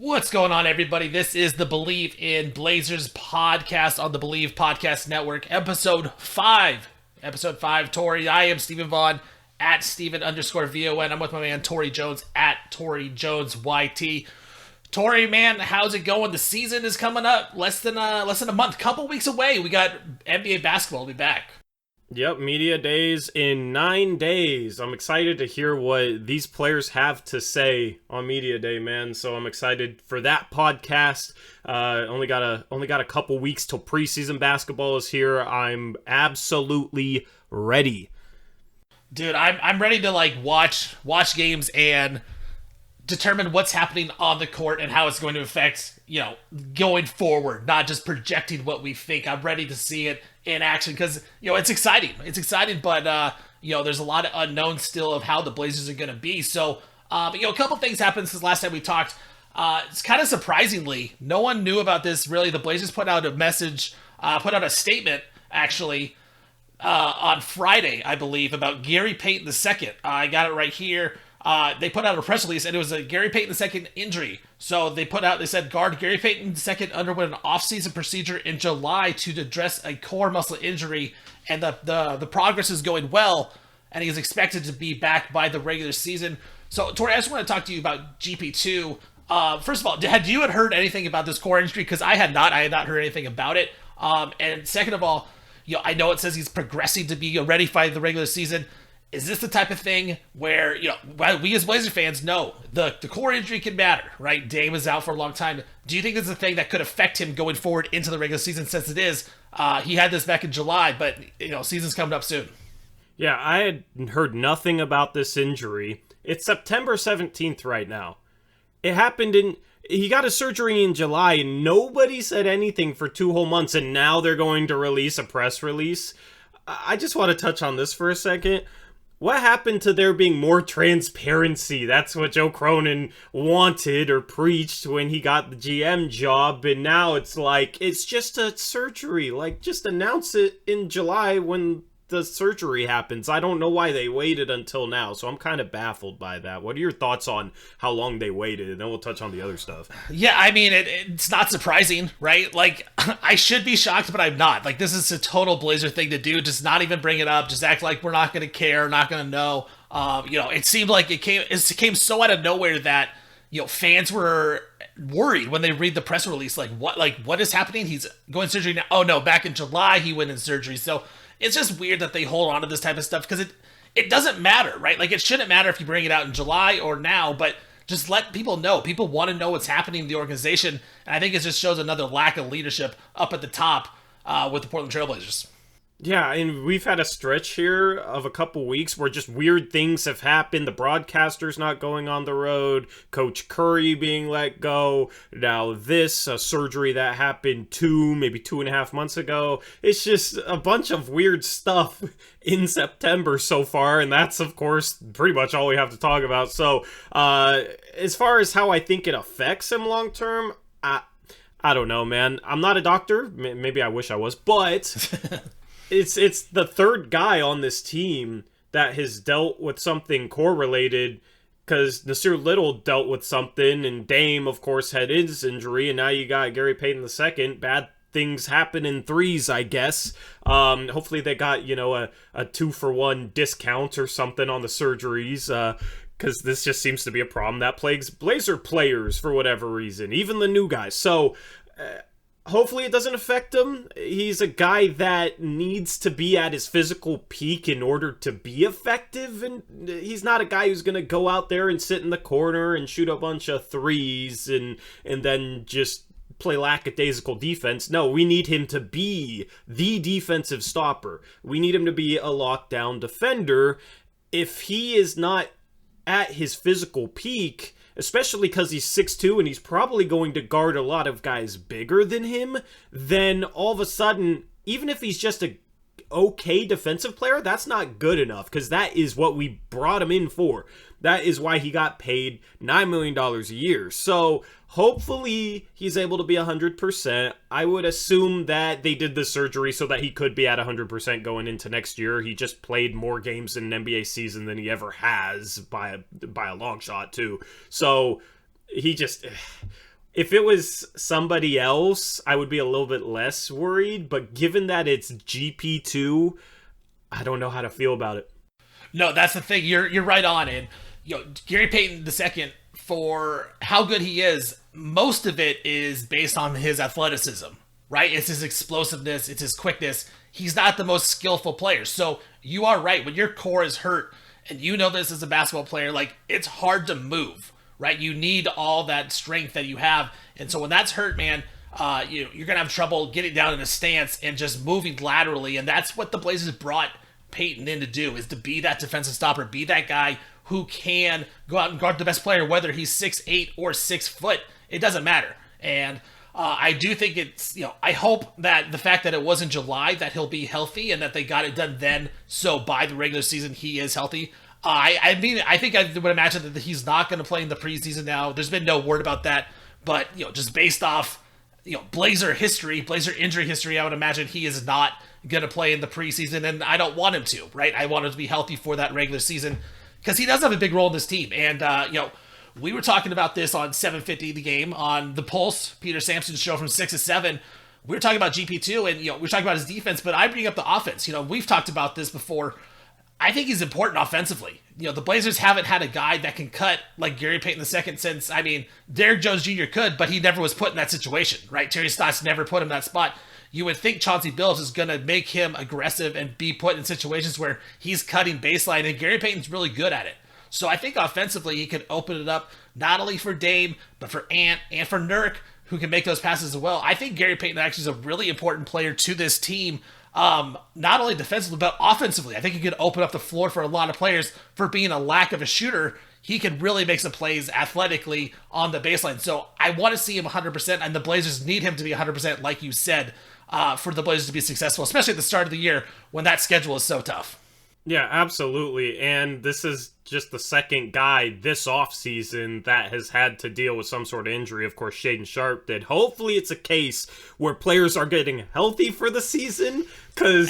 What's going on, everybody? This is the Believe in Blazers podcast on the Believe Podcast Network, episode 5. Episode 5, Tori. I am Stephen Vaughn at Stephen_VON. I'm with my man Tori Jones at Tori Jones YT. Tori, man, how's it going? The season is coming up. Less than a month, couple weeks away. We got NBA basketball to be back. Yep, media days in 9 days. I'm excited to hear what these players have to say on media day, man. So I'm excited for that podcast. Only got a couple weeks till preseason basketball is here. I'm absolutely ready. Dude, I'm ready to watch games and determine what's happening on the court and how it's going to affect, going forward, not just projecting what we think. I'm ready to see it in action because, it's exciting. It's exciting, but, there's a lot of unknowns still of how the Blazers are going to be. So, a couple things happened since last time we talked. It's kind of surprisingly, no one knew about this, really. The Blazers put out a message, put out a statement, actually, on Friday, I believe, about Gary Payton II. I got it right here. They put out a press release, and it was a Gary Payton II injury. So they said guard Gary Payton II underwent an off-season procedure in July to address a core muscle injury, and the progress is going well, and he is expected to be back by the regular season. So, Tori, I just want to talk to you about GP2. First of all, had you heard anything about this core injury? Because I had not heard anything about it. And second of all, I know it says he's progressing to be ready by the regular season. Is this the type of thing where, we as Blazer fans know the core injury can matter, right? Dame is out for a long time. Do you think this is a thing that could affect him going forward into the regular season since it is? He had this back in July, but, season's coming up soon. Yeah, I had heard nothing about this injury. It's September 17th right now. It happened he got a surgery in July and nobody said anything for 2 whole months, and now they're going to release a press release. I just want to touch on this for a second. What happened to there being more transparency? That's what Joe Cronin wanted or preached when he got the GM job, and now it's like, it's just a surgery. Just announce it in July when the surgery happens. I don't know why they waited until now, so I'm kind of baffled by that. What are your thoughts on how long they waited? And then we'll touch on the other stuff. Yeah, I mean, it's not surprising, right? I should be shocked, but I'm not. This is a total Blazer thing to do. Just not even bring it up. Just act like we're not going to care, not going to know. It seemed like it came so out of nowhere that, fans were worried when they read the press release. What is happening? He's going surgery now. Oh, no, back in July, he went in surgery. So it's just weird that they hold on to this type of stuff because it doesn't matter, right? It shouldn't matter if you bring it out in July or now, but just let people know. People want to know what's happening in the organization, and I think it just shows another lack of leadership up at the top with the Portland Trailblazers. Yeah, and we've had a stretch here of a couple weeks where just weird things have happened. The broadcaster's not going on the road, Coach Curry being let go, now this surgery that happened maybe 2.5 months ago. It's just a bunch of weird stuff in September so far, and that's, of course, pretty much all we have to talk about. So, as far as how I think it affects him long-term, I don't know, man. I'm not a doctor. Maybe I wish I was, but It's the third guy on this team that has dealt with something core-related, because Nasir Little dealt with something, and Dame, of course, had his injury, and now you got Gary Payton II. Bad things happen in threes, I guess. Hopefully they got, a 2-for-1 discount or something on the surgeries, because this just seems to be a problem that plagues Blazer players for whatever reason, even the new guys. So hopefully it doesn't affect him. He's a guy that needs to be at his physical peak in order to be effective, and he's not a guy who's going to go out there and sit in the corner and shoot a bunch of threes and then just play lackadaisical defense. No, we need him to be the defensive stopper. We need him to be a lockdown defender. If he is not at his physical peak, especially because he's 6'2", and he's probably going to guard a lot of guys bigger than him, then all of a sudden, even if he's just a okay defensive player, that's not good enough, because that is what we brought him in for. That is why he got paid $9 million a year. So hopefully he's able to be 100%. I would assume that they did the surgery so that he could be at 100% going into next year. He just played more games in an NBA season than he ever has by a long shot too. So he just... If it was somebody else, I would be a little bit less worried, but given that it's GP2, I don't know how to feel about it. No, that's the thing. You're right on. And Gary Payton II, for how good he is, most of it is based on his athleticism, right? It's his explosiveness, it's his quickness. He's not the most skillful player. So you are right. When your core is hurt, and you know this as a basketball player, like, it's hard to move, right? You need all that strength that you have. And so when that's hurt, man, you're going to have trouble getting down in a stance and just moving laterally. And that's what the Blazers brought Payton in to do, is to be that defensive stopper, be that guy who can go out and guard the best player, whether he's 6'8" or 6 foot. It doesn't matter. And I do think it's, I hope that the fact that it was in July that he'll be healthy and that they got it done then, so by the regular season he is healthy. I mean, I think I would imagine that he's not going to play in the preseason now. There's been no word about that, but just based off Blazer history, Blazer injury history, I would imagine he is not going to play in the preseason, and I don't want him to, right? I want him to be healthy for that regular season because he does have a big role in this team. And we were talking about this on 750 The Game on the Pulse, Peter Sampson's show from 6 to 7. We were talking about GP2, and we were talking about his defense, but I bring up the offense. We've talked about this before. I think he's important offensively. The Blazers haven't had a guy that can cut like Gary Payton II since, Derrick Jones Jr. could, but he never was put in that situation, right? Terry Stotts never put him in that spot. You would think Chauncey Billups is going to make him aggressive and be put in situations where he's cutting baseline, and Gary Payton's really good at it. So I think offensively he can open it up not only for Dame, but for Ant and for Nurk, who can make those passes as well. I think Gary Payton actually is a really important player to this team, not only defensively, but offensively. I think he could open up the floor for a lot of players. For being a lack of a shooter, he can really make some plays athletically on the baseline. So I want to see him 100%, and the Blazers need him to be 100%, like you said, for the Blazers to be successful, especially at the start of the year when that schedule is so tough. Yeah, absolutely. And this is just the second guy this offseason that has had to deal with some sort of injury. Of course, Shaedon Sharpe did. Hopefully it's a case where players are getting healthy for the season, because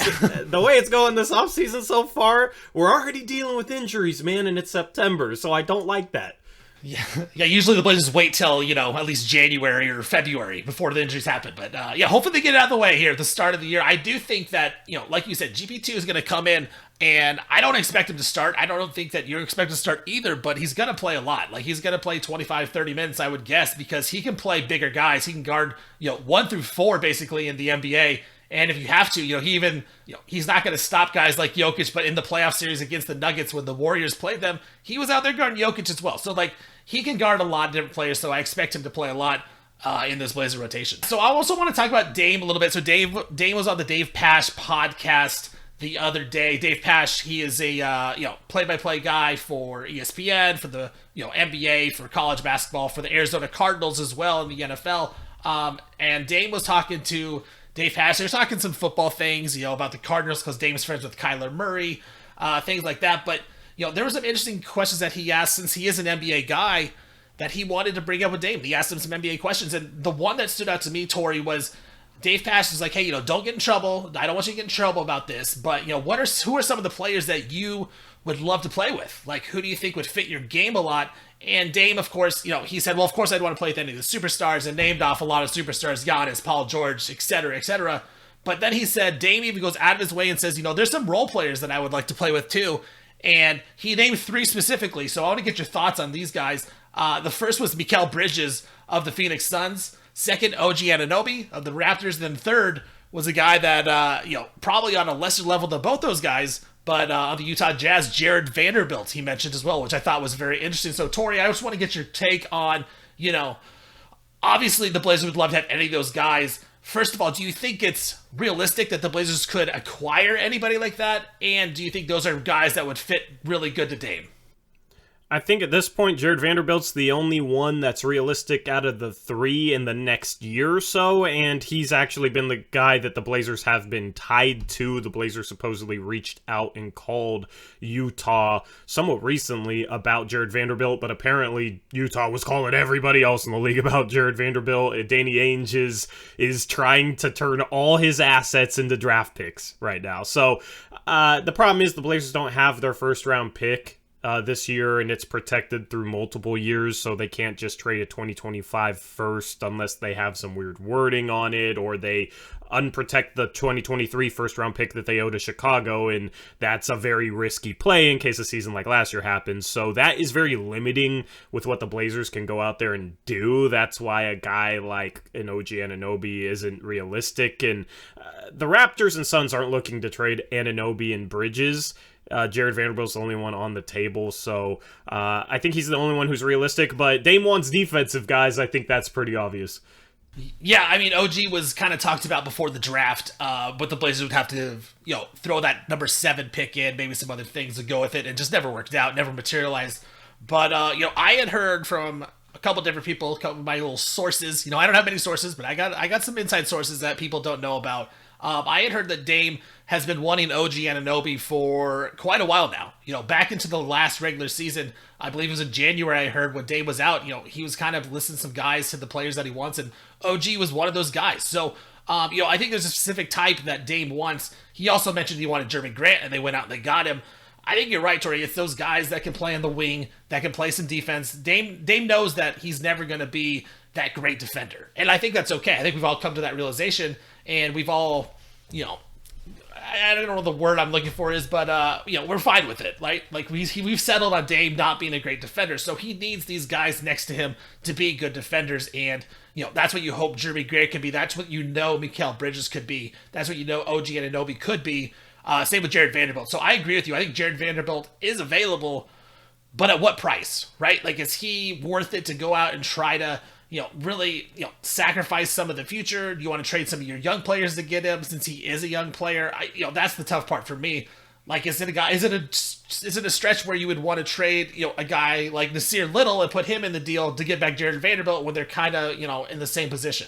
the way it's going this offseason so far, we're already dealing with injuries, man, and it's September, so I don't like that. Yeah. Usually the Blazers wait till, at least January or February before the injuries happen. But, hopefully they get it out of the way here at the start of the year. I do think that, like you said, GP2 is going to come in, and I don't expect him to start. I don't think that you're expected to start either, but he's going to play a lot. Like, he's going to play 25, 30 minutes, I would guess, because he can play bigger guys. He can guard, 1 through 4, basically, in the NBA. And if you have to, he's not going to stop guys like Jokic, but in the playoff series against the Nuggets when the Warriors played them, he was out there guarding Jokic as well. So, he can guard a lot of different players, so I expect him to play a lot in this Blazer rotation. So I also want to talk about Dame a little bit. So Dame was on the Dave Pasch podcast the other day. Dave Pasch, he is a play-by-play guy for ESPN, for the NBA, for college basketball, for the Arizona Cardinals as well in the NFL. And Dame was talking to Dave Pasch. They were talking some football things, about the Cardinals because Dame's friends with Kyler Murray, things like that. But there were some interesting questions that he asked, since he is an NBA guy, that he wanted to bring up with Dame. He asked him some NBA questions, and the one that stood out to me, Tori, was Dave Pasch is like, hey, don't get in trouble. I don't want you to get in trouble about this, but who are some of the players that you would love to play with? Like, who do you think would fit your game a lot? And Dame, of course, he said, well, of course I'd want to play with any of the superstars, and named off a lot of superstars, Giannis, Paul George, etc., etc. But then he said, Dame even goes out of his way and says, there's some role players that I would like to play with too. And he named 3 specifically, so I want to get your thoughts on these guys. The first was Mikal Bridges of the Phoenix Suns. Second, OG Anunoby of the Raptors. And then third was a guy that, probably on a lesser level than both those guys, but on the Utah Jazz, Jared Vanderbilt, he mentioned as well, which I thought was very interesting. So, Tori, I just want to get your take on, obviously the Blazers would love to have any of those guys. First of all, do you think it's realistic that the Blazers could acquire anybody like that? And do you think those are guys that would fit really good to Dame? I think at this point, Jared Vanderbilt's the only one that's realistic out of the 3 in the next year or so, and he's actually been the guy that the Blazers have been tied to. The Blazers supposedly reached out and called Utah somewhat recently about Jared Vanderbilt, but apparently Utah was calling everybody else in the league about Jared Vanderbilt. Danny Ainge is trying to turn all his assets into draft picks right now. So the problem is the Blazers don't have their first-round pick this year, and it's protected through multiple years, so they can't just trade a 2025 first unless they have some weird wording on it, or they unprotect the 2023 first round pick that they owe to Chicago, and that's a very risky play in case a season like last year happens. So that is very limiting with what the Blazers can go out there and do. That's why a guy like an OG Anunoby isn't realistic, and the Raptors and Suns aren't looking to trade Anunoby and Bridges. Jared Vanderbilt's the only one on the table, so I think he's the only one who's realistic, but Dame wants defensive guys. I think that's pretty obvious. Yeah, I mean, OG was kind of talked about before the draft, but the Blazers would have to, throw that number 7 pick in, maybe some other things to go with it, and just never worked out, never materialized. But, I had heard from a couple different people, a couple of my little sources. I don't have many sources, but I got some inside sources that people don't know about. I had heard that Dame has been wanting OG Anunoby for quite a while now. Back into the last regular season, I believe it was in January, I heard when Dame was out, he was kind of listing some guys to the players that he wants, and OG was one of those guys. So, I think there's a specific type that Dame wants. He also mentioned he wanted Jeremy Grant, and they went out and they got him. I think you're right, Tori. It's those guys that can play on the wing, that can play some defense. Dame knows that he's never going to be that great defender. And I think that's okay. I think we've all come to that realization, and we've all, I don't know what the word I'm looking for is, but, we're fine with it, right? Like, we've settled on Dame not being a great defender, so he needs these guys next to him to be good defenders, and, that's what you hope Jeremy Grant can be. That's what Mikal Bridges could be. That's what OG Anunoby could be. Same with Jared Vanderbilt. So I agree with you. I think Jared Vanderbilt is available, but at what price, right? Like, is he worth it to go out and try to, really, sacrifice some of the future? Do you want to trade some of your young players to get him since he is a young player? That's the tough part for me. Like, is it a stretch where you would want to trade, a guy like Nasir Little and put him in the deal to get back Jared Vanderbilt when they're kind of, in the same position?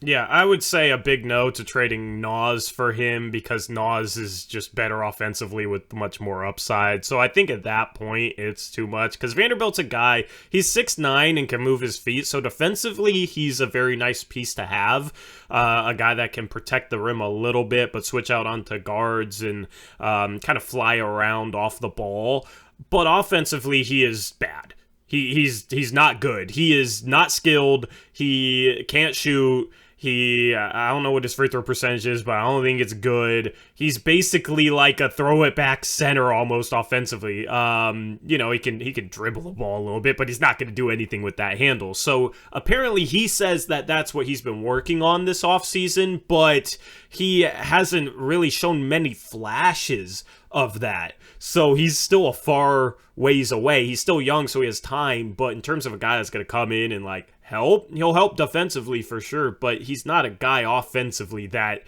Yeah, I would say a big no to trading Nas for him because Nas is just better offensively with much more upside. So I think at that point it's too much because Vanderbilt's a guy, he's 6'9" and can move his feet. So defensively, he's a very nice piece to have. A guy that can protect the rim a little bit but switch out onto guards and kind of fly around off the ball. But offensively, he is bad. He's not good. He is not skilled. He can't shoot. I don't know what his free throw percentage is, but I don't think it's good. He's basically like a throw it back center almost offensively. He can dribble the ball a little bit, but he's not going to do anything with that handle. So apparently he says that that's what he's been working on this offseason, but he hasn't really shown many flashes of that. So he's still a far ways away. He's still young, so he has time, but in terms of a guy that's going to come in and help, he'll help defensively for sure, but he's not a guy offensively that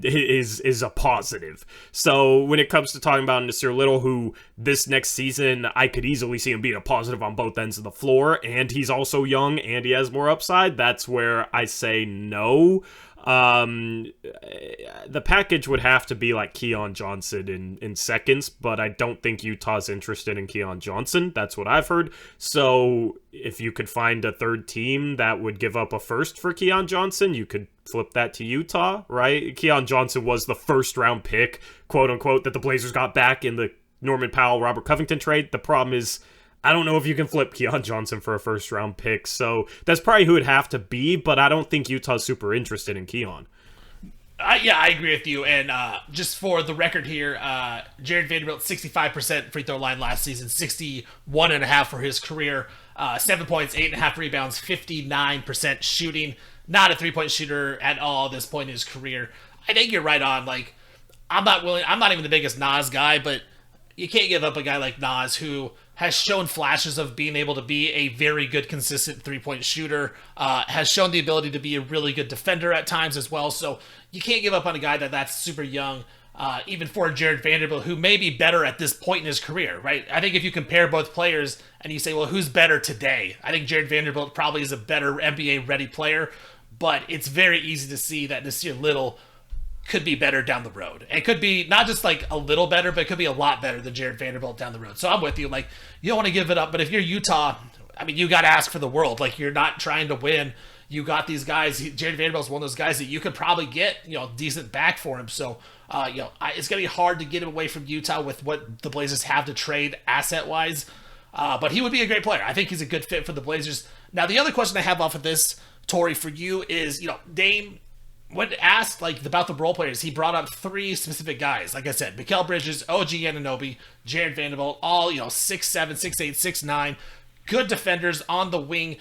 is a positive. So when it comes to talking about Nasir Little, who this next season I could easily see him being a positive on both ends of the floor, and he's also young and he has more upside, that's where I say no. The package would have to be like Keon Johnson in seconds, but I don't think Utah's interested in Keon Johnson. That's what I've heard. So if you could find a third team that would give up a first for Keon Johnson, you could flip that to Utah, right? Keon Johnson was the first round pick, quote unquote, that the Blazers got back in the Norman Powell, Robert Covington trade. The problem is, I don't know if you can flip Keon Johnson for a first-round pick, so that's probably who it'd have to be, but I don't think Utah's super interested in Keon. Yeah, I agree with you, and just for the record here, Jared Vanderbilt, 65% free throw line last season, 61.5% for his career, 7 points, 8.5 rebounds, 59% shooting, not a three-point shooter at all at this point in his career. I think you're right on, I'm not even the biggest Nas guy, but you can't give up a guy like Nas who has shown flashes of being able to be a very good, consistent three-point shooter, has shown the ability to be a really good defender at times as well. So you can't give up on a guy that's super young, even for Jared Vanderbilt, who may be better at this point in his career, right? I think if you compare both players and you say, well, who's better today? I think Jared Vanderbilt probably is a better NBA-ready player, but it's very easy to see that Nasir Little could be better down the road. It could be not just a little better, but it could be a lot better than Jared Vanderbilt down the road. So I'm with you. You don't want to give it up, but if you're Utah, I mean, you got to ask for the world. Like, you're not trying to win. You got these guys. Jared Vanderbilt's one of those guys that you could probably get, decent back for him. So, it's going to be hard to get him away from Utah with what the Blazers have to trade asset-wise. But he would be a great player. I think he's a good fit for the Blazers. Now, the other question I have off of this, Tori, for you is, Dame, when asked about the role players, he brought up three specific guys. Like I said, Mikal Bridges, OG Anunoby, Jared Vanderbilt, all 6'7", 6'8", 6'9", good defenders on the wing.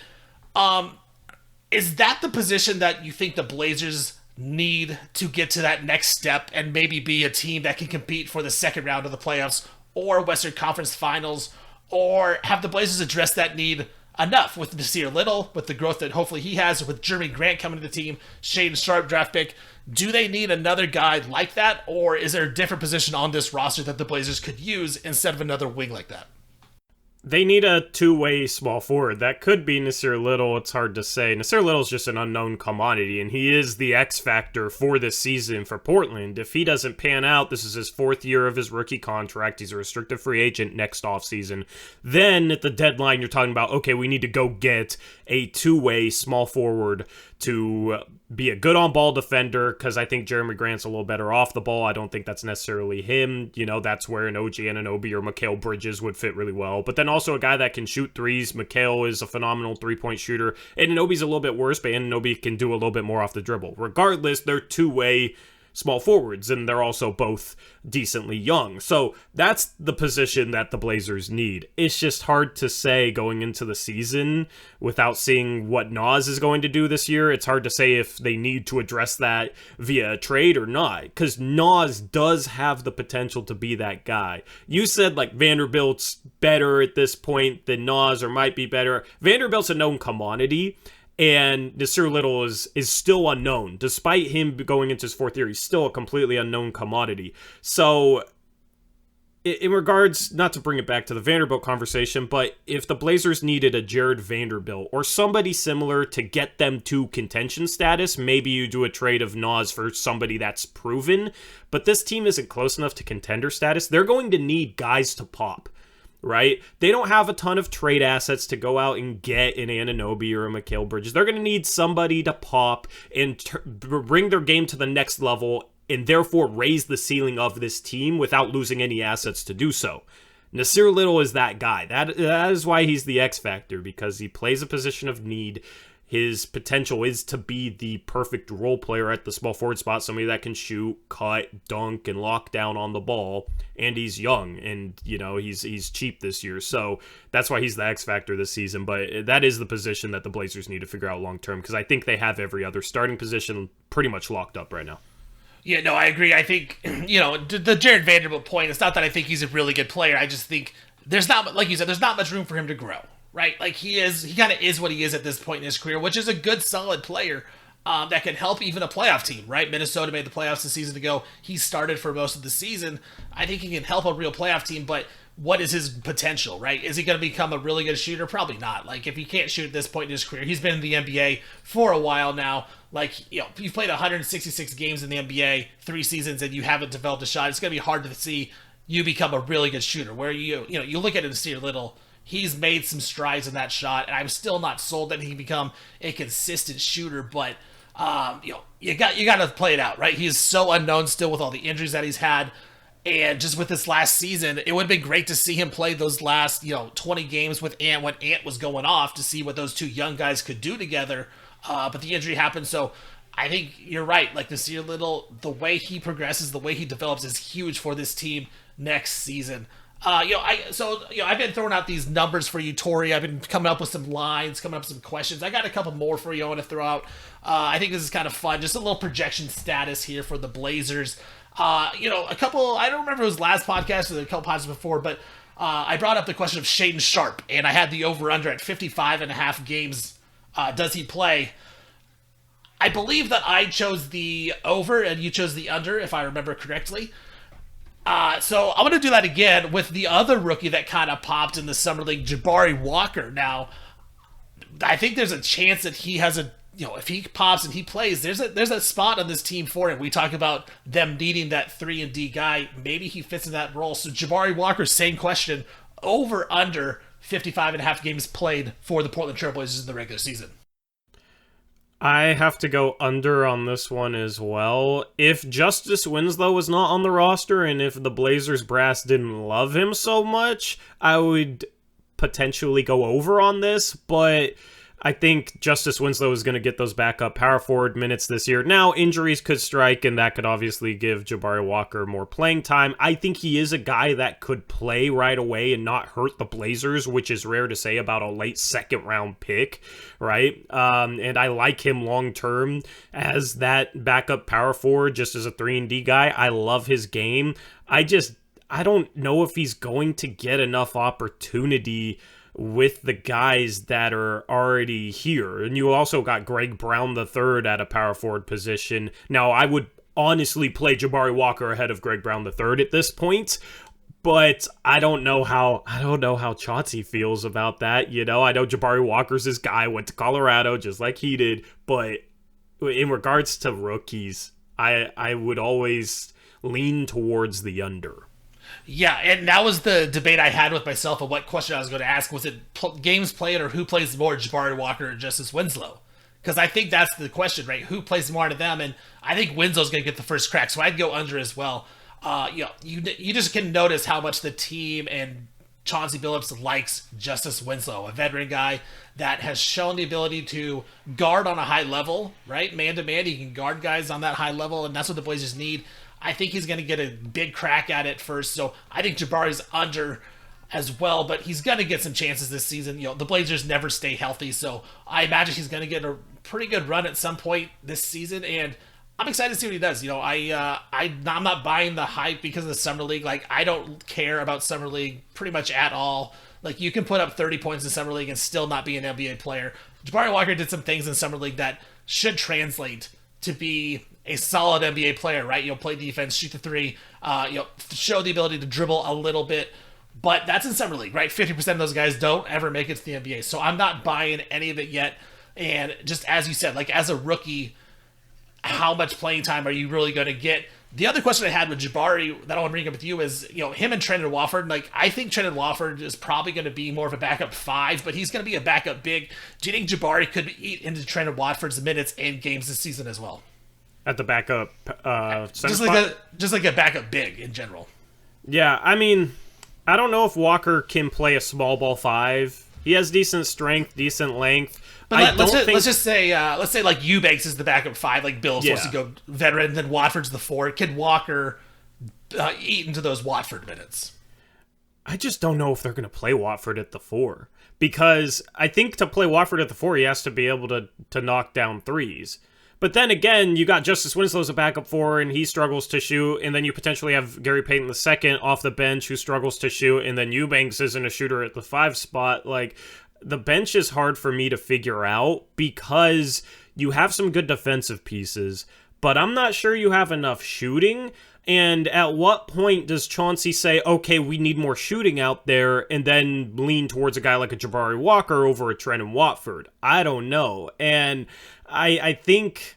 Is that the position that you think the Blazers need to get to that next step and maybe be a team that can compete for the second round of the playoffs or Western Conference Finals? Or have the Blazers addressed that need enough with Nasir Little, with the growth that hopefully he has, with Jeremy Grant coming to the team, Shaedon Sharpe draft pick? Do they need another guy like that, or is there a different position on this roster that the Blazers could use instead of another wing like that? They need a two-way small forward. That could be Nasir Little. It's hard to say. Nasir Little's just an unknown commodity, and he is the X factor for this season for Portland. If he doesn't pan out, this is his fourth year of his rookie contract. He's a restricted free agent next offseason. Then at the deadline, you're talking about, okay, we need to go get a two-way small forward to be a good on-ball defender, because I think Jeremy Grant's a little better off the ball. I don't think that's necessarily him. That's where an OG Anunoby or Mikal Bridges would fit really well. But then also a guy that can shoot threes. Mikal is a phenomenal three-point shooter. Anunoby's a little bit worse, but Anunoby can do a little bit more off the dribble. Regardless, they're two-way small forwards, and they're also both decently young. So that's the position that the Blazers need. It's just hard to say going into the season without seeing what Nas is going to do this year. It's hard to say if they need to address that via a trade or not, because Nas does have the potential to be that guy. You said Vanderbilt's better at this point than Nas, or might be better. Vanderbilt's a known commodity, and Nasir Little is still unknown. Despite him going into his fourth year, he's still a completely unknown commodity. So, in regards, not to bring it back to the Vanderbilt conversation, but if the Blazers needed a Jared Vanderbilt or somebody similar to get them to contention status, maybe you do a trade of Nas for somebody that's proven. But this team isn't close enough to contender status. They're going to need guys to pop. Right? They don't have a ton of trade assets to go out and get an Anunoby or a Mikal Bridges. They're going to need somebody to pop and bring their game to the next level and therefore raise the ceiling of this team without losing any assets to do so. Nasir Little is that guy. That is why he's the X factor, because he plays a position of need. His potential is to be the perfect role player at the small forward spot, somebody that can shoot, cut, dunk, and lock down on the ball. And he's young, and he's cheap this year, so that's why he's the X factor this season. But that is the position that the Blazers need to figure out long term, because I think they have every other starting position pretty much locked up right now. Yeah, no, I agree. I think the Jared Vanderbilt point. It's not that I think he's a really good player. I just think there's not, like you said, there's not much room for him to grow. Right, he kind of is what he is at this point in his career, which is a good, solid player that can help even a playoff team. Right, Minnesota made the playoffs a season ago. He started for most of the season. I think he can help a real playoff team, but what is his potential? Right, is he going to become a really good shooter? Probably not. If he can't shoot at this point in his career, he's been in the NBA for a while now. You've played 166 games in the NBA, 3 seasons, and you haven't developed a shot. It's going to be hard to see you become a really good shooter. Where you look at Nasir Little. He's made some strides in that shot, and I'm still not sold that he can become a consistent shooter. But you got to play it out, right? He's so unknown still with all the injuries that he's had, and just with this last season, it would have been great to see him play those last 20 games with Ant when Ant was going off to see what those two young guys could do together. But the injury happened, so I think you're right. Nasir Little, the way he progresses, the way he develops, is huge for this team next season. I've been throwing out these numbers for you, Tori. I've been coming up with some lines, coming up with some questions. I got a couple more for you I want to throw out. I think this is kind of fun. Just a little projection status here for the Blazers. A couple, I don't remember if it was last podcast or a couple podcasts before, but I brought up the question of Shaedon Sharpe, and I had the over-under at 55.5 games. Does he play? I believe that I chose the over and you chose the under, if I remember correctly. So I'm going to do that again with the other rookie that kind of popped in the Summer League, Jabari Walker. Now, I think there's a chance that he has if he pops and he plays, there's a spot on this team for him. We talk about them needing that 3-and-D guy. Maybe he fits in that role. So Jabari Walker, same question, over under 55.5 games played for the Portland Trailblazers in the regular season. I have to go under on this one as well. If Justice Winslow was not on the roster and if the Blazers brass didn't love him so much, I would potentially go over on this, but I think Justice Winslow is going to get those backup power forward minutes this year. Now, injuries could strike, and that could obviously give Jabari Walker more playing time. I think he is a guy that could play right away and not hurt the Blazers, which is rare to say about a late second-round pick, right? And I like him long-term as that backup power forward, just as a 3-and-D guy. I love his game. I don't know if he's going to get enough opportunity with the guys that are already here. And you also got Greg Brown III at a power forward position. Now, I would honestly play Jabari Walker ahead of Greg Brown III at this point, but I don't know how Chauncey feels about that. You know, I know Jabari Walker's his guy, went to Colorado just like he did, but in regards to rookies, I would always lean towards the under. Yeah, and that was the debate I had with myself of what question I was going to ask. Was it games played or who plays more, Jabari Walker or Justice Winslow? Because I think that's the question, right? Who plays more to them? And I think Winslow's going to get the first crack, so I'd go under as well. You just can notice how much the team and Chauncey Billups likes Justice Winslow, a veteran guy that has shown the ability to guard on a high level, right? Man to man, he can guard guys on that high level, and that's what the Blazers need. I think he's going to get a big crack at it first, so I think Jabari's under as well, but he's going to get some chances this season. You know, the Blazers never stay healthy, so I imagine he's going to get a pretty good run at some point this season, and I'm excited to see what he does. You know, I'm not buying the hype because of the Summer League. Like, I don't care about Summer League pretty much at all. Like, you can put up 30 points in Summer League and still not be an NBA player. Jabari Walker did some things in Summer League that should translate to be a solid NBA player, right? You'll play defense, shoot the three, show the ability to dribble a little bit, but that's in Summer League, right? 50% of those guys don't ever make it to the NBA, so I'm not buying any of it yet. And just as you said, like as a rookie, how much playing time are you really going to get? The other question I had with Jabari that I want to bring up with you is, you know, him and Trendon Watford. Like, I think Trendon Watford is probably going to be more of a backup 5, but he's going to be a backup big. Do you think Jabari could eat into Trendon Watford's minutes and games this season as well? At the backup just like a backup big in general. Yeah, I mean, I don't know if Walker can play a small ball 5. He has decent strength, decent length. But let's just say like Eubanks is the backup 5, like Bill's supposed to go veteran, then Watford's the 4. Can Walker eat into those Watford minutes? I just don't know if they're going to play Watford at the 4, because I think to play Watford at the 4, he has to be able to knock down threes. But then again, you got Justice Winslow as a backup 4, and he struggles to shoot, and then you potentially have Gary Payton II off the bench who struggles to shoot, and then Eubanks isn't a shooter at the 5 spot. Like, the bench is hard for me to figure out because you have some good defensive pieces, but I'm not sure you have enough shooting. And at what point does Chauncey say, okay, we need more shooting out there, and then lean towards a guy like a Jabari Walker over a Trendon Watford? I don't know. And I think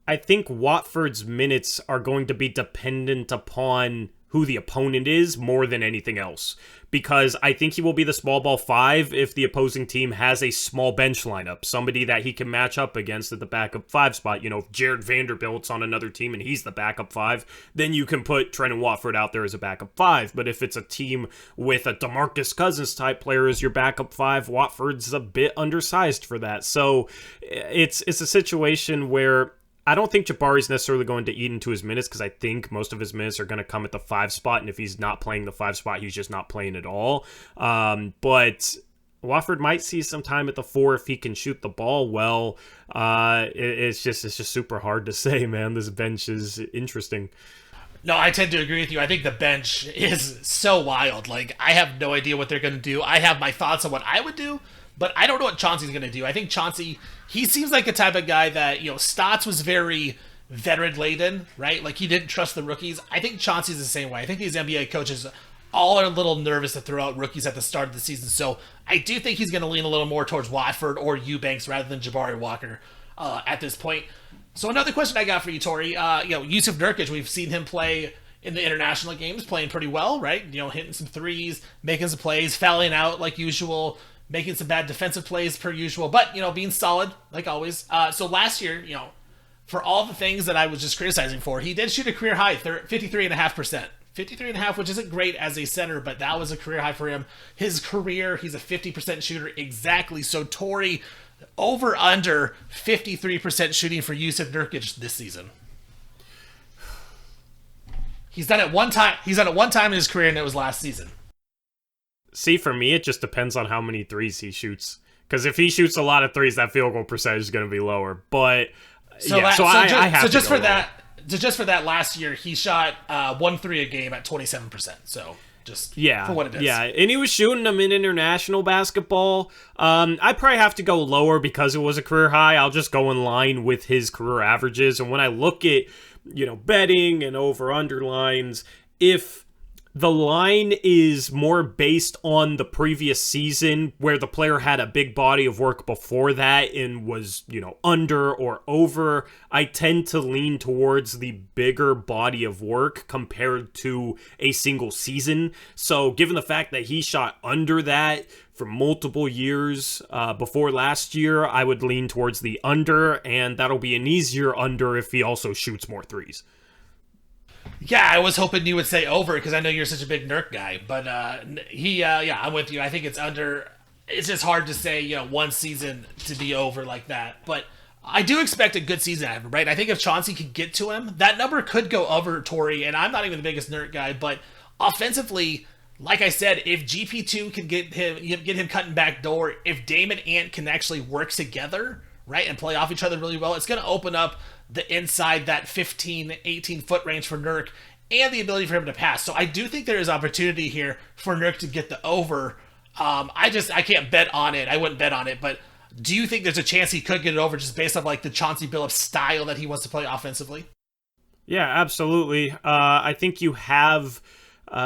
Watford's minutes are going to be dependent upon who the opponent is more than anything else, because I think he will be the small ball 5 if the opposing team has a small bench lineup, somebody that he can match up against at the backup 5 spot. You know, if Jared Vanderbilt's on another team and he's the backup 5, then you can put Trendon Watford out there as a backup 5. But if it's a team with a DeMarcus Cousins type player as your backup 5, Watford's a bit undersized for that. So it's a situation where I don't think Jabari's necessarily going to eat into his minutes, because I think most of his minutes are going to come at the 5 spot, and if he's not playing the 5 spot, he's just not playing at all. But Watford might see some time at the 4 if he can shoot the ball well. It's just super hard to say, man. This bench is interesting. No, I tend to agree with you. I think the bench is so wild. Like, I have no idea what they're going to do. I have my thoughts on what I would do, but I don't know what Chauncey's going to do. I think Chauncey, he seems like a type of guy that, you know, Stotts was very veteran-laden, right? Like, he didn't trust the rookies. I think Chauncey's the same way. I think these NBA coaches all are a little nervous to throw out rookies at the start of the season. So I do think he's going to lean a little more towards Watford or Eubanks rather than Jabari Walker at this point. So another question I got for you, Tori. Yusuf Nurkic, we've seen him play in the international games, playing pretty well, right? Hitting some threes, making some plays, fouling out like usual, making some bad defensive plays per usual, but being solid like always. So last year, for all the things that I was just criticizing for, he did shoot a career high, 53.5%. 53.5, which isn't great as a center, but that was a career high for him. His career, he's a 50% shooter exactly. So Tori, over under 53% shooting for Jusuf Nurkic this season. He's done it one time. He's done it one time in his career, and it was last season. See, for me, it just depends on how many threes he shoots. Because if he shoots a lot of threes, that field goal percentage is going to be lower. But just for that last year, he shot 1 3 a game at 27%. So just for what it is. Yeah, and he was shooting them in international basketball. I probably have to go lower because it was a career high. I'll just go in line with his career averages. And when I look at betting and over-under lines, if the line is more based on the previous season where the player had a big body of work before that and was, under or over, I tend to lean towards the bigger body of work compared to a single season. So given the fact that he shot under that for multiple years before last year, I would lean towards the under, and that'll be an easier under if he also shoots more threes. Yeah, I was hoping you would say over because I know you're such a big Nurk guy, but I'm with you. I think it's under. It's just hard to say, one season to be over like that, but I do expect a good season out of him, right? I think if Chauncey could get to him, that number could go over Tori, and I'm not even the biggest Nurk guy, but offensively, like I said, if GP2 can get him cutting back door, if Dame and Ant can actually work together, right, and play off each other really well, it's going to open up the inside that 15, 18 foot range for Nurk and the ability for him to pass. So I do think there is opportunity here for Nurk to get the over. I can't bet on it. I wouldn't bet on it, but do you think there's a chance he could get it over just based on like the Chauncey Billups style that he wants to play offensively? Yeah, absolutely. I think you have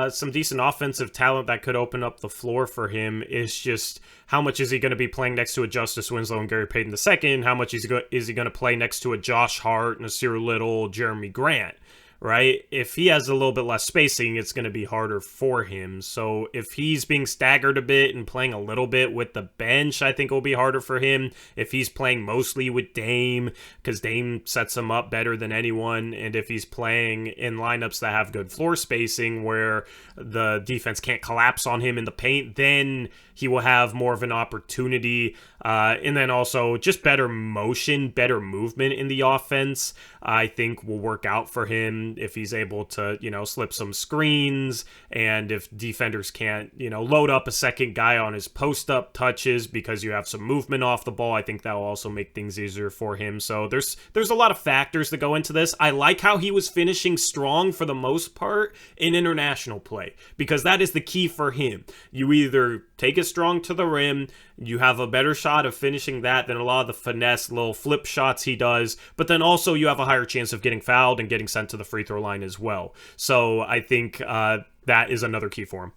some decent offensive talent that could open up the floor for him. It's just how much is he going to be playing next to a Justice Winslow and Gary Payton II? How much is he going to play next to a Josh Hart, Nasir Little, Jeremy Grant? Right? If he has a little bit less spacing, it's going to be harder for him. So if he's being staggered a bit and playing a little bit with the bench, I think it will be harder for him. If he's playing mostly with Dame, because Dame sets him up better than anyone, and if he's playing in lineups that have good floor spacing where the defense can't collapse on him in the paint, then he will have more of an opportunity. And then also just better motion, better movement in the offense, I think will work out for him if he's able to, slip some screens, and if defenders can't, load up a second guy on his post-up touches because you have some movement off the ball. I think that will also make things easier for him. So there's a lot of factors that go into this. I like how he was finishing strong for the most part in international play, because that is the key for him. You either take it strong to the rim, you have a better shot of finishing that than a lot of the finesse little flip shots he does, but then also you have a higher chance of getting fouled and getting sent to the free throw line as well. So I think that is another key for him.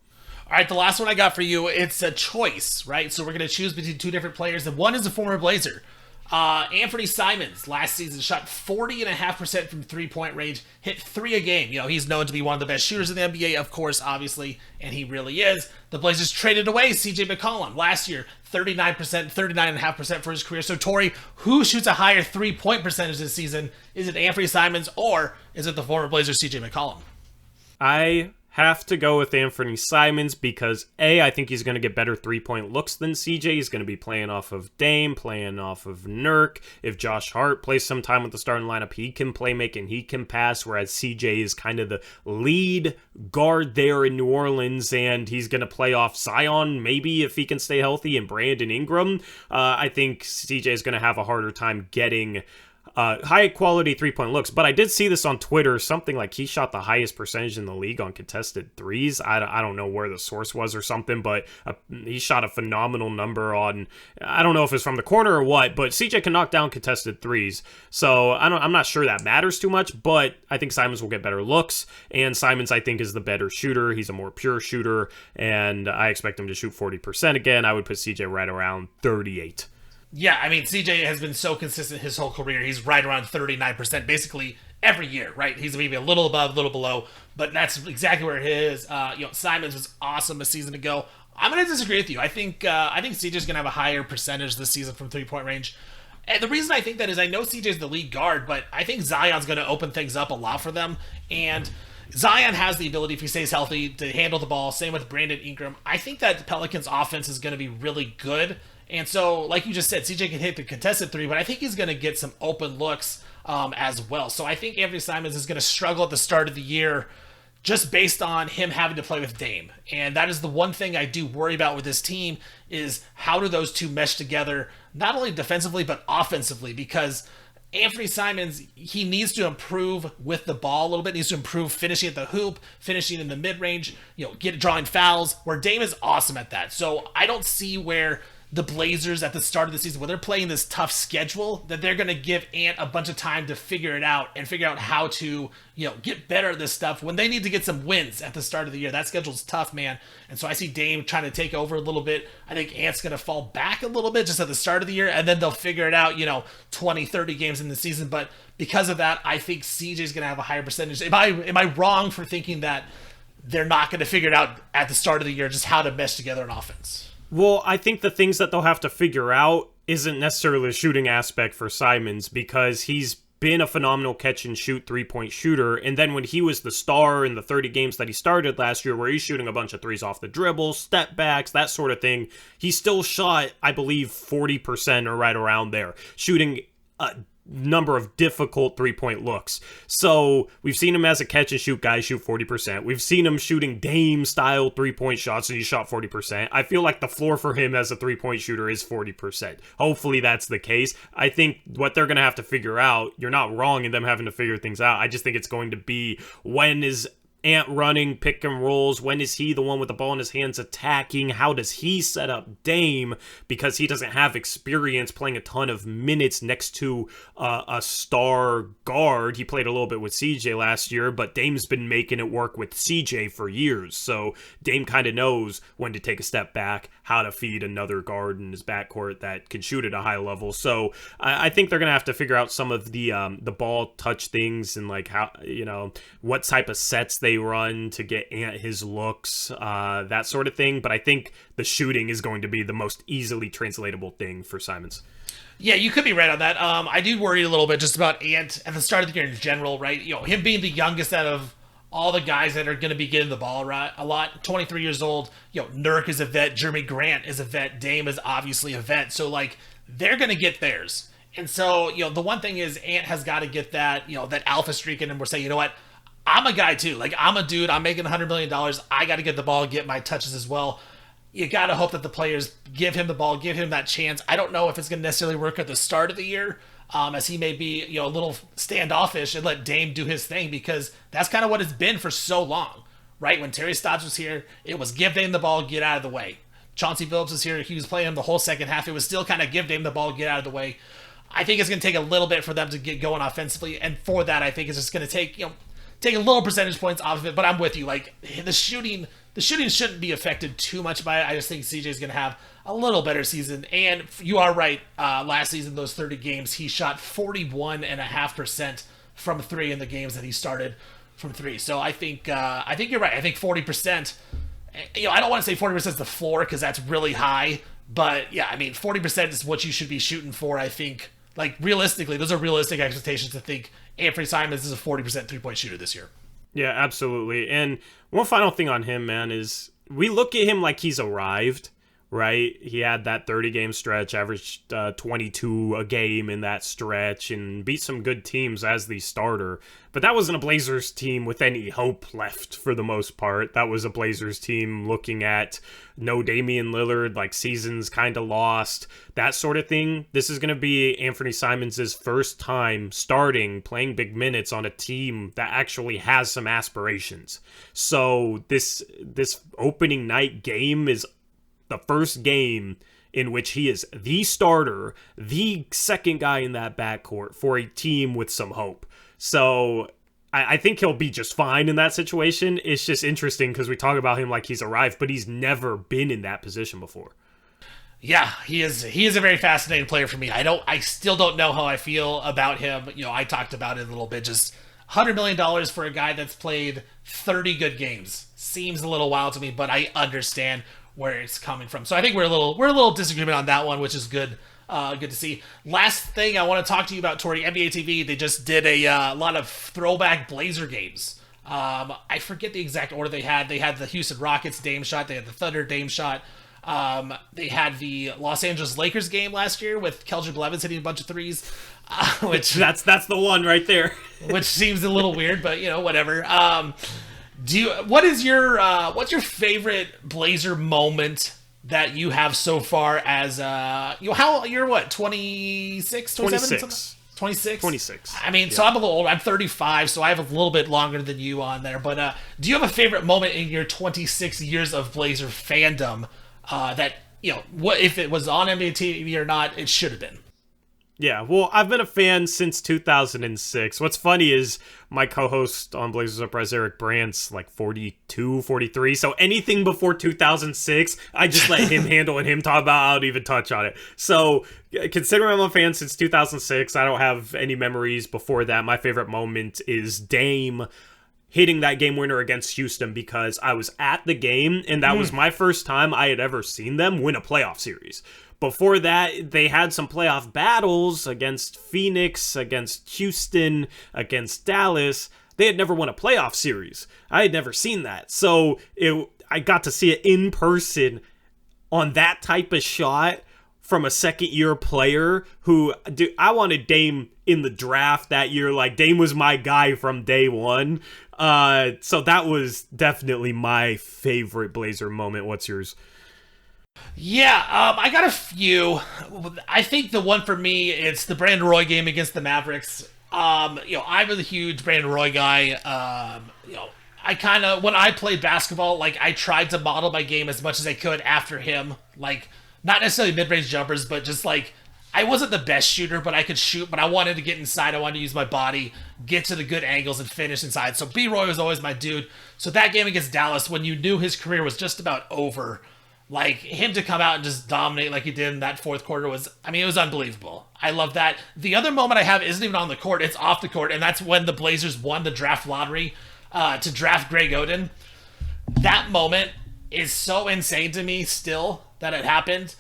All right, the last one I got for you, it's a choice, right? So we're going to choose between two different players, and one is a former Blazer. Anthony Simons last season shot 40.5% from three-point range, hit 3 a game. He's known to be one of the best shooters in the NBA, of course, obviously, and he really is. The Blazers traded away CJ McCollum last year, 39%, 39.5% for his career. So, Tori, who shoots a higher three-point percentage this season? Is it Anthony Simons or is it the former Blazer CJ McCollum? I have to go with Anthony Simons because I think he's going to get better three-point looks than CJ. He's going to be playing off of Dame, playing off of Nurk. If Josh Hart plays some time with the starting lineup, he can play make and he can pass, whereas CJ is kind of the lead guard there in New Orleans, and he's going to play off Zion maybe if he can stay healthy, and Brandon Ingram. I think CJ is going to have a harder time getting high quality three-point looks, but I did see this on Twitter, something like he shot the highest percentage in the league on contested threes. I don't know where the source was or something, but he shot a phenomenal number on, I don't know if it's from the corner or what, but CJ can knock down contested threes, so I'm not sure that matters too much, but I think Simons will get better looks, and Simons I think is the better shooter. He's a more pure shooter, and I expect him to shoot 40% again. I would put CJ right around 38. Yeah, I mean, CJ has been so consistent his whole career. He's right around 39%, basically every year, right? He's maybe a little above, a little below, but that's exactly where it is. Simons was awesome a season ago. I'm going to disagree with you. I think CJ's going to have a higher percentage this season from 3-point range. And the reason I think that is I know CJ's the lead guard, but I think Zion's going to open things up a lot for them. And Zion has the ability, if he stays healthy, to handle the ball. Same with Brandon Ingram. I think that the Pelicans' offense is going to be really good. And so, like you just said, CJ can hit the contested three, but I think he's going to get some open looks as well. So I think Anthony Simons is going to struggle at the start of the year just based on him having to play with Dame. And that is the one thing I do worry about with this team is how do those two mesh together, not only defensively, but offensively, because Anthony Simons, he needs to improve with the ball a little bit, needs to improve finishing at the hoop, finishing in the mid-range, drawing fouls, where Dame is awesome at that. So I don't see where the Blazers at the start of the season, when they're playing this tough schedule, that they're going to give Ant a bunch of time to figure it out and figure out how to, get better at this stuff when they need to get some wins at the start of the year. That schedule's tough, man. And so I see Dame trying to take over a little bit. I think Ant's going to fall back a little bit just at the start of the year, and then they'll figure it out, 20, 30 games in the season. But because of that, I think CJ's going to have a higher percentage. Am I wrong for thinking that they're not going to figure it out at the start of the year, just how to mesh together an offense? Well, I think the things that they'll have to figure out isn't necessarily a shooting aspect for Simons, because he's been a phenomenal catch and shoot 3-point shooter. And then when he was the star in the 30 games that he started last year, where he's shooting a bunch of threes off the dribble, step backs, that sort of thing, he still shot, I believe, 40% or right around there, shooting a number of difficult 3-point looks. So we've seen him as a catch and shoot guy shoot 40%. We've seen him shooting Dame style 3-point shots, and he shot 40%. I feel like the floor for him as a 3-point shooter is 40%. Hopefully that's the case. I think what they're going to have to figure out, you're not wrong in them having to figure things out. I just think it's going to be, when is Ant running pick and rolls? When is he the one with the ball in his hands attacking? How does he set up Dame? Because he doesn't have experience playing a ton of minutes next to a star guard. He played a little bit with CJ last year, but Dame's been making it work with CJ for years. So Dame kind of knows when to take a step back, how to feed another guard in his backcourt that can shoot at a high level. So I think they're going to have to figure out some of the ball touch things, and like how, what type of sets they run to get Ant his looks, that sort of thing. But I think the shooting is going to be the most easily translatable thing for Simons. Yeah, you could be right on that. I do worry a little bit just about Ant at the start of the year in general, right? Him being the youngest out of all the guys that are going to be getting the ball a lot, 23 years old. Nurk is a vet, Jeremy Grant is a vet, Dame is obviously a vet. So, they're going to get theirs. And so, the one thing is Ant has got to get that, that alpha streak in him. We're saying, what? I'm a guy too. I'm a dude. I'm making $100 million. I got to get the ball, get my touches as well. You got to hope that the players give him the ball, give him that chance. I don't know if it's going to necessarily work at the start of the year, as he may be, a little standoffish and let Dame do his thing, because that's kind of what it's been for so long, right? When Terry Stotts was here, it was give Dame the ball, get out of the way. Chauncey Billups was here. He was playing him the whole second half. It was still kind of give Dame the ball, get out of the way. I think it's going to take a little bit for them to get going offensively. And for that, I think it's just going to take a little percentage points off of it. But I'm with you. The shooting shouldn't be affected too much by it. I just think CJ's going to have a little better season. And you are right. Last season, those 30 games, he shot 41.5% from three in the games that he started from three. So I think you're right. I think 40%. I don't want to say 40% is the floor, because that's really high. But yeah, 40% is what you should be shooting for. I think, realistically, those are realistic expectations to think Anthony Simons is a 40% 3-point shooter this year. Yeah, absolutely. And one final thing on him, man, is we look at him like he's arrived, right? He had that 30-game stretch, averaged 22 a game in that stretch, and beat some good teams as the starter. But that wasn't a Blazers team with any hope left for the most part. That was a Blazers team looking at no Damian Lillard, seasons kind of lost, that sort of thing. This is going to be Anthony Simons' first time starting, playing big minutes on a team that actually has some aspirations. So this opening night game is the first game in which he is the starter, the second guy in that backcourt for a team with some hope. So I think he'll be just fine in that situation. It's just interesting because we talk about him like he's arrived, but he's never been in that position before. Yeah, he is a very fascinating player for me. I still don't know how I feel about him. I talked about it a little bit. $100 million for a guy that's played 30 good games seems a little wild to me, but I understand where it's coming from. So I think we're a little disagreement on that one, which is good. Good to see. Last thing I want to talk to you about, Tori, NBA TV, they just did a lot of throwback Blazer games. I forget the exact order they had. They had the Houston Rockets Dame shot. They had the Thunder Dame shot. They had the Los Angeles Lakers game last year with Keldrick Blevins hitting a bunch of threes, which that's the one right there. Which seems a little weird, but whatever. What's your favorite Blazer moment that you have so far as you're what, 26, 27? 26. 26? 26. I mean, so I'm a little older. I'm 35, so I have a little bit longer than you on there. But do you have a favorite moment in your 26 years of Blazer fandom that, what if it was on NBA TV or not, it should have been? Yeah, well, I've been a fan since 2006. What's funny is my co-host on Blazers Uprise, Eric Brandt's like 42, 43. So anything before 2006, I just let him handle and him talk about. I don't even touch on it. So considering I'm a fan since 2006, I don't have any memories before that. My favorite moment is Dame hitting that game winner against Houston because I was at the game and that was my first time I had ever seen them win a playoff series. Before that, they had some playoff battles against Phoenix, against Houston, against Dallas. They had never won a playoff series. I had never seen that. So I got to see it in person on that type of shot from a second-year player who, I wanted Dame in the draft that year. Like, Dame was my guy from day one. So that was definitely my favorite Blazer moment. What's yours? Yeah, I got a few. I think the one for me, it's the Brandon Roy game against the Mavericks. I'm a huge Brandon Roy guy. I kind of, when I played basketball, like, I tried to model my game as much as I could after him. Like, not necessarily mid-range jumpers, but just, like, I wasn't the best shooter, but I could shoot, but I wanted to get inside. I wanted to use my body, get to the good angles, and finish inside. So B-Roy was always my dude. So that game against Dallas, when you knew his career was just about over, like, him to come out and just dominate like he did in that fourth quarter was, it was unbelievable. I love that. The other moment I have isn't even on the court, it's off the court, and that's when the Blazers won the draft lottery to draft Greg Oden. That moment is so insane to me still that it happened.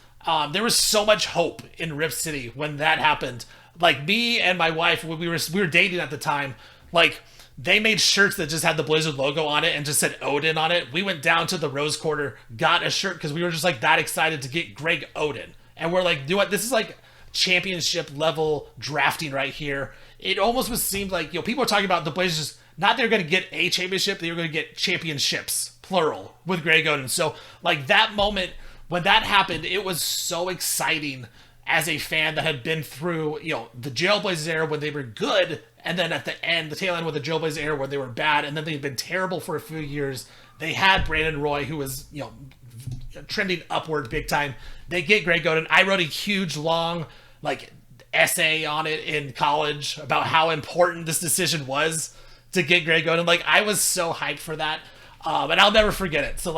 There was so much hope in Rip City when that happened. Like, me and my wife, when we were dating at the time, like, they made shirts that just had the Blazer logo on it and just said Oden on it. We went down to the Rose Quarter, got a shirt because we were just like that excited to get Greg Oden. And we're like, you know what? This is like championship level drafting right here. It almost seemed like, people are talking about the Blazers, not they're going to get a championship, they were going to get championships, plural, with Greg Oden. So, like, that moment, when that happened, it was so exciting as a fan that had been through, the Jailblazers era when they were good, and then at the end, the tail end with the Jailblazers era where they were bad, and then they've been terrible for a few years. They had Brandon Roy, who was, trending upward big time. They get Greg Oden. I wrote a huge, long, essay on it in college about how important this decision was to get Greg Oden. Like, I was so hyped for that, and I'll never forget it. So,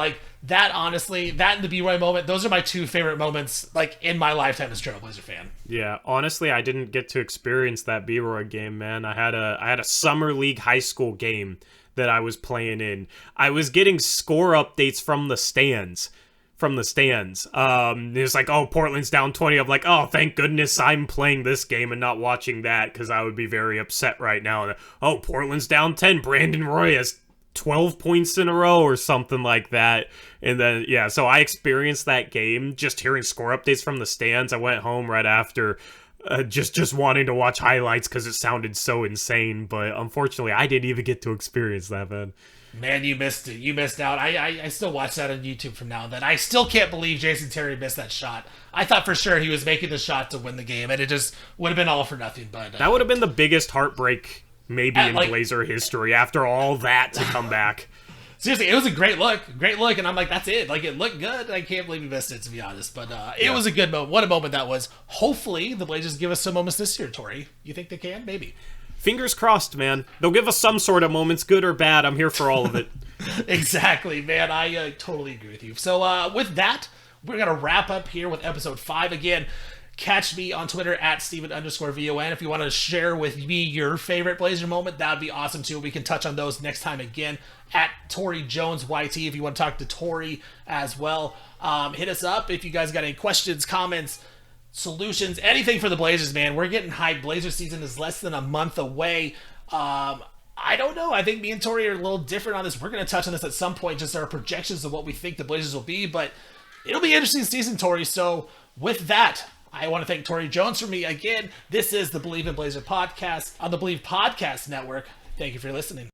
that, honestly, that and the B-Roy moment, those are my two favorite moments, in my lifetime as a Trailblazer fan. Yeah, honestly, I didn't get to experience that B-Roy game, man. I had a summer league high school game that I was playing in. I was getting score updates from the stands. It was like, oh, Portland's down 20. I'm like, oh, thank goodness I'm playing this game and not watching that, because I would be very upset right now. Oh, Portland's down 10. Brandon Roy has 12 points in a row or something like that. And then, yeah, so I experienced that game just hearing score updates from the stands. I went home right after just wanting to watch highlights because it sounded so insane. But unfortunately, I didn't even get to experience that, man. Man, you missed it. You missed out. I still watch that on YouTube from now and then. I still can't believe Jason Terry missed that shot. I thought for sure he was making the shot to win the game, and it just would have been all for nothing. But that would have been the biggest heartbreak maybe in Blazer history after all that to come back. Seriously, it was a great look, and I'm like, that's it. It looked good. I can't believe he missed it, to be honest. But it was a good moment. What a moment that was. Hopefully, the Blazers give us some moments this year, Tori. You think they can? Maybe. Fingers crossed, man. They'll give us some sort of moments, good or bad. I'm here for all of it. Exactly, man. I totally agree with you. So with that, we're going to wrap up here with episode 5. Again, Catch me on Twitter at Steven_VON. If you want to share with me your favorite Blazer moment, that would be awesome too. We can touch on those next time again. At Tori Jones YT if you want to talk to Tori as well. Hit us up if you guys got any questions, comments, solutions, anything for the Blazers, man. We're getting hyped. Blazer season is less than a month away. I don't know. I think me and Tori are a little different on this. We're going to touch on this at some point, just our projections of what we think the Blazers will be, but it'll be an interesting season, Tori. So with that, I want to thank Tori Jones for me again. This is the BLEAV in Blazer podcast on the BLEAV Podcast Network. Thank you for listening.